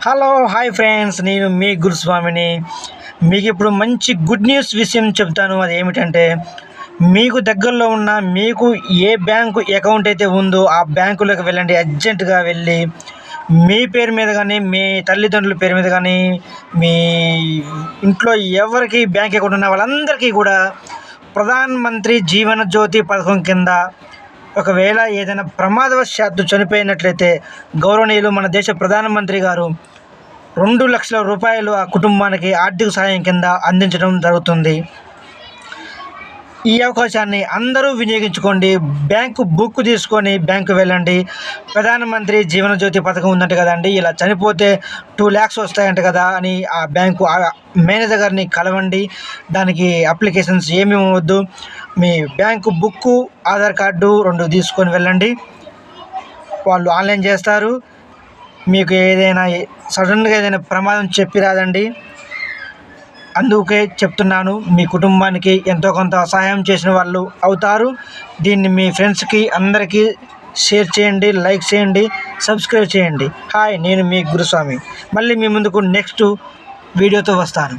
Hello hi friends, నేను మీ గురుస్వామిని. మీకు ఇప్పుడు మంచి గుడ్ న్యూస్ విషయం చెప్తాను. అది ఏమిటంటే, మీకు దగ్గరలో ఉన్న మీకు ఏ బ్యాంకు అకౌంట్ అయితే ఉందో ఆ బ్యాంకులోకి వెళ్ళండి. అర్జెంటుగా వెళ్ళి మీ పేరు మీద కానీ, మీ తల్లిదండ్రుల పేరు మీద కానీ, మీ ఇంట్లో ఎవరికి బ్యాంక్ అకౌంట్ ఉన్న వాళ్ళందరికీ కూడా ప్రధాన్ మంత్రి జీవన జ్యోతి పథకం కింద ఒకవేళ ఏదైనా ప్రమాదవశాత్తు చనిపోయినట్లయితే గౌరవనీయులు మన దేశ ప్రధానమంత్రి గారు 2,00,000 రూపాయలు ఆ కుటుంబానికి ఆర్థిక సహాయం కింద అందించడం జరుగుతుంది. ఈ అవకాశాన్ని అందరూ వినియోగించుకోండి. బ్యాంకు బుక్ తీసుకొని బ్యాంకు వెళ్ళండి. ప్రధానమంత్రి జీవన జ్యోతి పథకం ఉందంట కదండి, ఇలా చనిపోతే 2 lakhs వస్తాయంట కదా అని ఆ బ్యాంకు మేనేజర్ గారిని కలవండి. దానికి అప్లికేషన్స్ ఏమీ వద్దు. మీ బ్యాంకు బుక్కు, ఆధార్ కార్డు 2 తీసుకొని వెళ్ళండి. వాళ్ళు ఆన్లైన్ చేస్తారు. మీకు ఏదైనా సడన్గా ఏదైనా ప్రమాదం చెప్పి రాదండి. అందుకే చెప్తున్నాను, మీ కుటుంబానికి ఎంతో కొంత సహాయం చేసిన వాళ్ళు అవుతారు. దీన్ని మీ ఫ్రెండ్స్కి అందరికీ షేర్ చేయండి, లైక్ చేయండి, సబ్స్క్రైబ్ చేయండి. హాయ్, నేను మీ గురుస్వామి. మళ్ళీ మీ ముందుకు నెక్స్ట్ వీడియోతో వస్తాను.